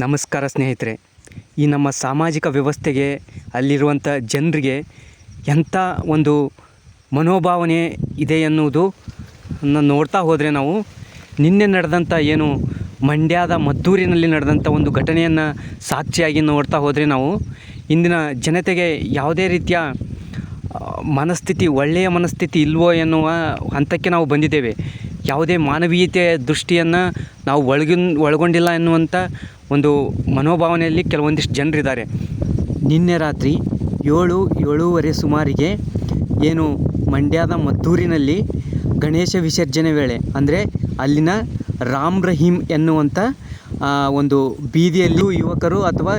ನಮಸ್ಕಾರ ಸ್ನೇಹಿತರೆ. ಈ ನಮ್ಮ ಸಾಮಾಜಿಕ ವ್ಯವಸ್ಥೆಗೆ ಅಲ್ಲಿರುವಂಥ ಜನರಿಗೆ ಎಂಥ ಒಂದು ಮನೋಭಾವನೆ ಇದೆ ಎನ್ನುವುದು ನೋಡ್ತಾ ಹೋದರೆ ನಾವು ನಿನ್ನೆ ನಡೆದಂಥ ಏನು ಮಂಡ್ಯದ ಮದ್ದೂರಿನಲ್ಲಿ ನಡೆದಂಥ ಒಂದು ಘಟನೆಯನ್ನು ಸಾಕ್ಷಿಯಾಗಿ ನೋಡ್ತಾ ಹೋದರೆ ನಾವು ಇಂದಿನ ಜನತೆಗೆ ಯಾವುದೇ ರೀತಿಯ ಮನಸ್ಥಿತಿ, ಒಳ್ಳೆಯ ಮನಸ್ಥಿತಿ ಇಲ್ವೋ ಎನ್ನುವ ಹಂತಕ್ಕೆ ನಾವು ಬಂದಿದ್ದೇವೆ. ಯಾವುದೇ ಮಾನವೀಯತೆಯ ದೃಷ್ಟಿಯನ್ನು ನಾವು ಒಳಗೊಂಡಿಲ್ಲ ಎನ್ನುವಂಥ ಒಂದು ಮನೋಭಾವನೆಯಲ್ಲಿ ಕೆಲವೊಂದಿಷ್ಟು ಜನರಿದ್ದಾರೆ. ನಿನ್ನೆ ರಾತ್ರಿ 7:30 ಸುಮಾರಿಗೆ ಏನು ಮಂಡ್ಯದ ಮದ್ದೂರಿನಲ್ಲಿ ಗಣೇಶ ವಿಸರ್ಜನೆ ವೇಳೆ, ಅಂದರೆ ಅಲ್ಲಿನ ರಾಮ್ ರಹೀಮ್ ಎನ್ನುವಂಥ ಒಂದು ಬೀದಿಯಲ್ಲಿ ಯುವಕರು ಅಥವಾ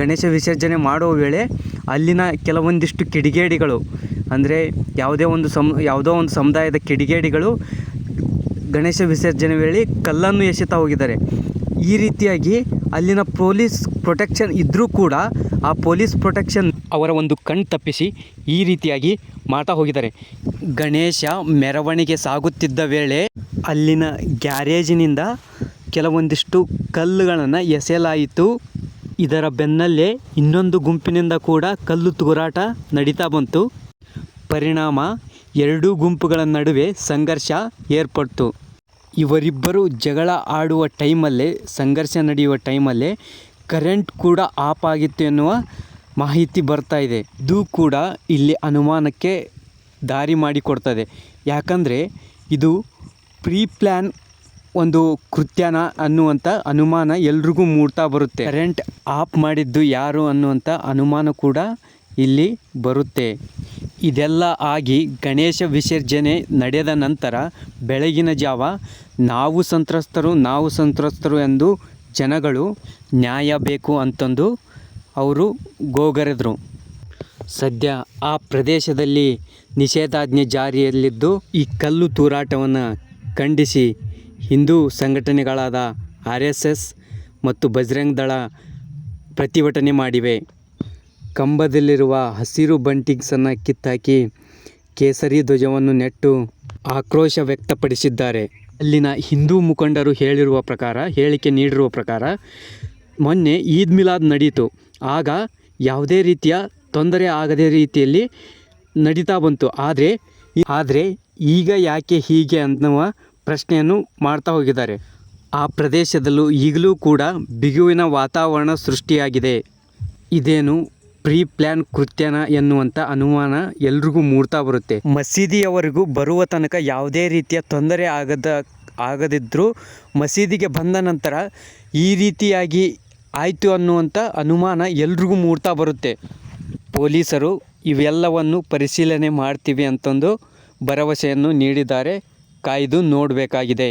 ಗಣೇಶ ವಿಸರ್ಜನೆ ಮಾಡುವ ವೇಳೆ ಅಲ್ಲಿನ ಕೆಲವೊಂದಿಷ್ಟು ಕಿಡಿಗೇಡಿಗಳು, ಅಂದರೆ ಯಾವುದೋ ಒಂದು ಸಮುದಾಯದ ಕಿಡಿಗೇಡಿಗಳು ಗಣೇಶ ವಿಸರ್ಜನೆ ವೇಳೆ ಕಲ್ಲನ್ನು ಎಸೆತಾ ಹೋಗಿದ್ದಾರೆ. ಈ ರೀತಿಯಾಗಿ ಅಲ್ಲಿನ ಪೊಲೀಸ್ ಪ್ರೊಟೆಕ್ಷನ್ ಇದ್ದರೂ ಕೂಡ ಆ ಪೊಲೀಸ್ ಪ್ರೊಟೆಕ್ಷನ್ ಅವರ ಒಂದು ಕಣ್ಣು ತಪ್ಪಿಸಿ ಈ ರೀತಿಯಾಗಿ ಮಾಡ್ತಾ ಹೋಗಿದ್ದಾರೆ. ಗಣೇಶ ಮೆರವಣಿಗೆ ಸಾಗುತ್ತಿದ್ದ ವೇಳೆ ಅಲ್ಲಿನ ಗ್ಯಾರೇಜಿನಿಂದ ಕೆಲವೊಂದಿಷ್ಟು ಕಲ್ಲುಗಳನ್ನು ಎಸೆಯಲಾಯಿತು. ಇದರ ಬೆನ್ನಲ್ಲೇ ಇನ್ನೊಂದು ಗುಂಪಿನಿಂದ ಕೂಡ ಕಲ್ಲು ತೂರಾಟ ನಡೀತಾ ಬಂತು. ಪರಿಣಾಮ ಎರಡೂ ಗುಂಪುಗಳ ನಡುವೆ ಸಂಘರ್ಷ ಏರ್ಪಡ್ತು. ಇವರಿಬ್ಬರು ಜಗಳ ಆಡುವ ಟೈಮಲ್ಲೇ, ಸಂಘರ್ಷ ನಡೆಯುವ ಟೈಮಲ್ಲೇ ಕರೆಂಟ್ ಕೂಡ ಆಫ್ ಆಗಿತ್ತು ಎನ್ನುವ ಮಾಹಿತಿ ಬರ್ತಾ ಇದೆ. ಇದು ಕೂಡ ಇಲ್ಲಿ ಅನುಮಾನಕ್ಕೆ ದಾರಿ ಮಾಡಿಕೊಡ್ತದೆ. ಯಾಕಂದರೆ ಇದು ಪ್ರೀ ಪ್ಲ್ಯಾನ್ ಒಂದು ಕೃತ್ಯನ ಅನ್ನುವಂಥ ಅನುಮಾನ ಎಲ್ರಿಗೂ ಮೂಡ್ತಾ ಬರುತ್ತೆ. ಕರೆಂಟ್ ಆಫ್ ಮಾಡಿದ್ದು ಯಾರು ಅನ್ನುವಂಥ ಅನುಮಾನ ಕೂಡ ಇಲ್ಲಿ ಬರುತ್ತೆ. ಇದೆಲ್ಲ ಆಗಿ ಗಣೇಶ ವಿಸರ್ಜನೆ ನಡೆದ ನಂತರ ಬೆಳಗಿನ ಜಾವ ನಾವು ಸಂತ್ರಸ್ತರು ಎಂದು ಜನಗಳು ನ್ಯಾಯ ಬೇಕು ಅಂತಂದು ಅವರು ಗೋಗರೆದರು. ಸದ್ಯ ಆ ಪ್ರದೇಶದಲ್ಲಿ ನಿಷೇಧಾಜ್ಞೆ ಜಾರಿಯಲ್ಲಿದ್ದು ಈ ಕಲ್ಲು ತೂರಾಟವನ್ನು ಖಂಡಿಸಿ ಹಿಂದೂ ಸಂಘಟನೆಗಳಾದ RSS ಮತ್ತು ಬಜರಂಗ್ ದಳ ಪ್ರತಿಭಟನೆ ಮಾಡಿವೆ. ಕಂಬದಲ್ಲಿರುವ ಹಸಿರು ಬಂಟಿಂಗ್ಸನ್ನು ಕಿತ್ತಾಕಿ ಕೇಸರಿ ಧ್ವಜವನ್ನು ನೆಟ್ಟು ಆಕ್ರೋಶ ವ್ಯಕ್ತಪಡಿಸಿದ್ದಾರೆ. ಅಲ್ಲಿನ ಹಿಂದೂ ಮುಖಂಡರು ಹೇಳಿಕೆ ನೀಡಿರುವ ಪ್ರಕಾರ ಮೊನ್ನೆ ಈದ್ ಮಿಲಾದ್ ನಡೀತು. ಆಗ ಯಾವುದೇ ರೀತಿಯ ತೊಂದರೆ ಆಗದೇ ರೀತಿಯಲ್ಲಿ ನಡೀತಾ ಬಂತು. ಆದರೆ ಈಗ ಯಾಕೆ ಹೀಗೆ ಅನ್ನುವ ಪ್ರಶ್ನೆಯನ್ನು ಮಾಡ್ತಾ ಹೋಗಿದ್ದಾರೆ. ಆ ಪ್ರದೇಶದಲ್ಲೂ ಈಗಲೂ ಕೂಡ ಬಿಗುವಿನ ವಾತಾವರಣ ಸೃಷ್ಟಿಯಾಗಿದೆ. ಇದೇನು ಪ್ರೀ ಪ್ಲ್ಯಾನ್ ಕೃತ್ಯನ ಎನ್ನುವಂಥ ಅನುಮಾನ ಎಲ್ರಿಗೂ ಮೂಡ್ತಾ ಬರುತ್ತೆ. ಮಸೀದಿಯವರೆಗೂ ಬರುವ ತನಕ ಯಾವುದೇ ರೀತಿಯ ತೊಂದರೆ ಆಗದಿದ್ದರೂ ಮಸೀದಿಗೆ ಬಂದ ನಂತರ ಈ ರೀತಿಯಾಗಿ ಆಯಿತು ಅನ್ನುವಂಥ ಅನುಮಾನ ಎಲ್ರಿಗೂ ಮೂಡ್ತಾ ಬರುತ್ತೆ. ಪೊಲೀಸರು ಇವೆಲ್ಲವನ್ನು ಪರಿಶೀಲನೆ ಮಾಡ್ತೀವಿ ಅಂತಂದು ಭರವಸೆಯನ್ನು ನೀಡಿದ್ದಾರೆ. ಕಾಯ್ದು ನೋಡಬೇಕಾಗಿದೆ.